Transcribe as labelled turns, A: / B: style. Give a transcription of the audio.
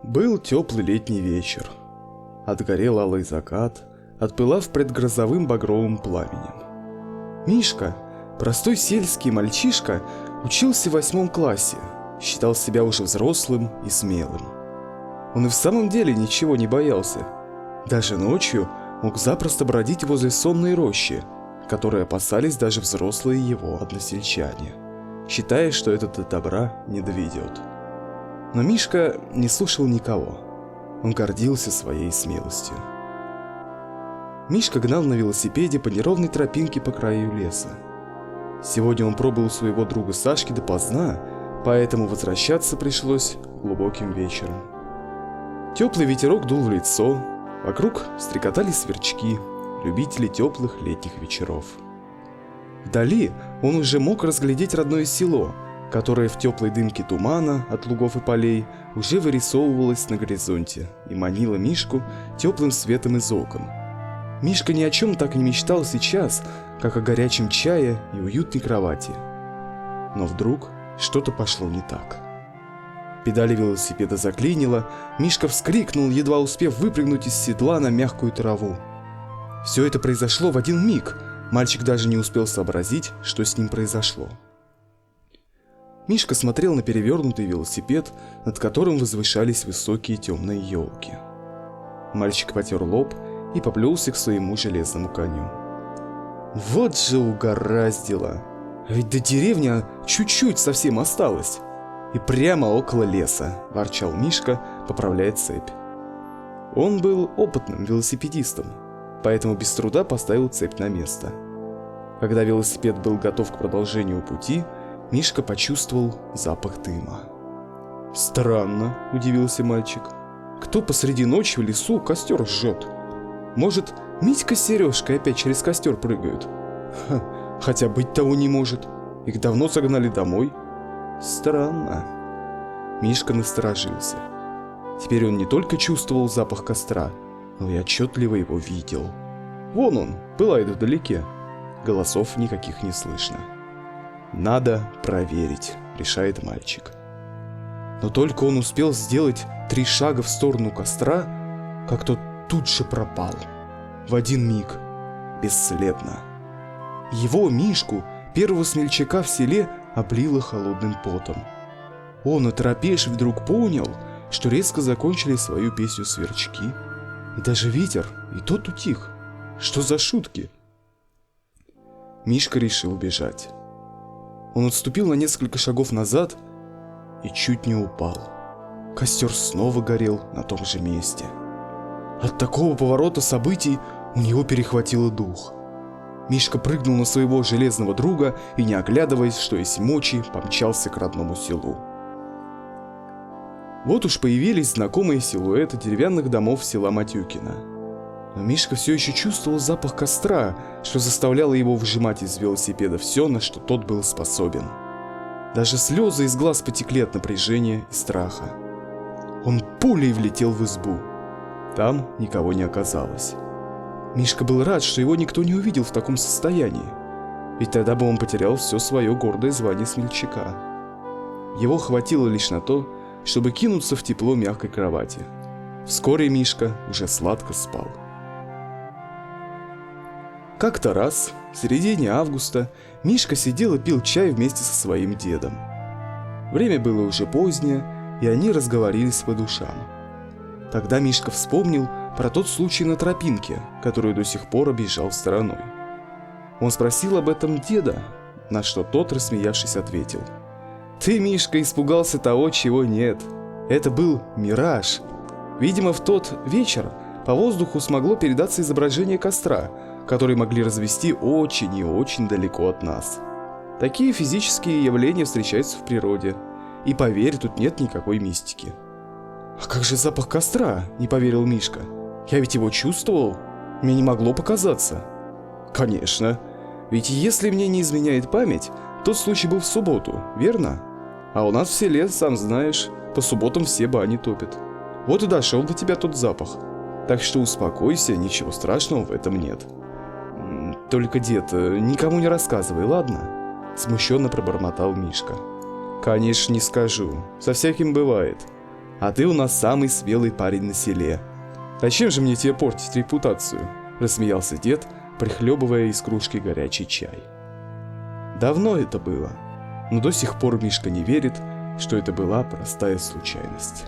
A: Был теплый летний вечер. Отгорел алый закат, отпылав предгрозовым багровым пламенем. Мишка, простой сельский мальчишка, учился в 8 классе, считал себя уже взрослым и смелым. Он и в самом деле ничего не боялся. Даже ночью мог запросто бродить возле сонной рощи, которой опасались даже взрослые его односельчане, считая, что это до добра не доведет. Но Мишка не слушал никого. Он гордился своей смелостью. Мишка гнал на велосипеде по неровной тропинке по краю леса. Сегодня он пробыл у своего друга Сашки допоздна, поэтому возвращаться пришлось глубоким вечером. Теплый ветерок дул в лицо, вокруг стрекотали сверчки, любители теплых летних вечеров. Вдали он уже мог разглядеть родное село, которое в теплой дымке тумана от лугов и полей уже вырисовывалось на горизонте и манило Мишку теплым светом из окон. Мишка ни о чем так не мечтал сейчас, как о горячем чае и уютной кровати. Но вдруг что-то пошло не так. Педали велосипеда заклинило, Мишка вскрикнул, едва успев выпрыгнуть из седла на мягкую траву. Все это произошло в один миг, мальчик даже не успел сообразить, что с ним произошло. Мишка смотрел на перевернутый велосипед, над которым возвышались высокие темные елки. Мальчик потер лоб и поплелся к своему железному коню. Вот же угораздило! Ведь до деревни чуть-чуть совсем осталось. И прямо около леса, ворчал Мишка, поправляя цепь. Он был опытным велосипедистом, поэтому без труда поставил цепь на место. Когда велосипед был готов к продолжению пути, Мишка почувствовал запах дыма. «Странно», – удивился мальчик. «Кто посреди ночи в лесу костер жжет? Может, Митька с Сережкой опять через костер прыгают? Хотя быть того не может. Их давно согнали домой. Странно». Мишка насторожился. Теперь он не только чувствовал запах костра, но и отчетливо его видел. Вон он, пылает вдалеке. Голосов никаких не слышно. «Надо проверить», — решает мальчик. Но только он успел сделать 3 шага в сторону костра, как тот тут же пропал. В один миг. Бесследно. Его, Мишку, первого смельчака в селе, облило холодным потом. Он, оторопев, вдруг понял, что резко закончили свою песню сверчки. И даже ветер, и тот утих. Что за шутки? Мишка решил бежать. Он отступил на несколько шагов назад и чуть не упал. Костер снова горел на том же месте. От такого поворота событий у него перехватило дух. Мишка прыгнул на своего железного друга и, не оглядываясь, что есть мочи, помчался к родному селу. Вот уж появились знакомые силуэты деревянных домов села Матюкино. Но Мишка все еще чувствовал запах костра, что заставляло его выжимать из велосипеда все, на что тот был способен. Даже слезы из глаз потекли от напряжения и страха. Он пулей влетел в избу. Там никого не оказалось. Мишка был рад, что его никто не увидел в таком состоянии, ведь тогда бы он потерял все свое гордое звание смельчака. Его хватило лишь на то, чтобы кинуться в тепло мягкой кровати. Вскоре Мишка уже сладко спал. Как-то раз, в середине августа, Мишка сидел и пил чай вместе со своим дедом. Время было уже позднее, и они разговорились по душам. Тогда Мишка вспомнил про тот случай на тропинке, которую до сих пор объезжал стороной. Он спросил об этом деда, на что тот, рассмеявшись, ответил: «Ты, Мишка, испугался того, чего нет. Это был мираж. Видимо, в тот вечер по воздуху смогло передаться изображение костра, который могли развести очень и очень далеко от нас. Такие физические явления встречаются в природе. И поверь, тут нет никакой мистики». «А как же запах костра?» – не поверил Мишка. «Я ведь его чувствовал. Мне не могло показаться». «Конечно. Ведь если мне не изменяет память, тот случай был в субботу, верно? А у нас в селе, сам знаешь, по субботам все бани топят. Вот и дошел до тебя тот запах. Так что успокойся, ничего страшного в этом нет». «Только, дед, никому не рассказывай, ладно?» Смущенно пробормотал Мишка. «Конечно, не скажу. Со всяким бывает. А ты у нас самый смелый парень на селе. Зачем же мне тебе портить репутацию? Рассмеялся дед, прихлебывая из кружки горячий чай. Давно это было, но до сих пор Мишка не верит, что это была простая случайность.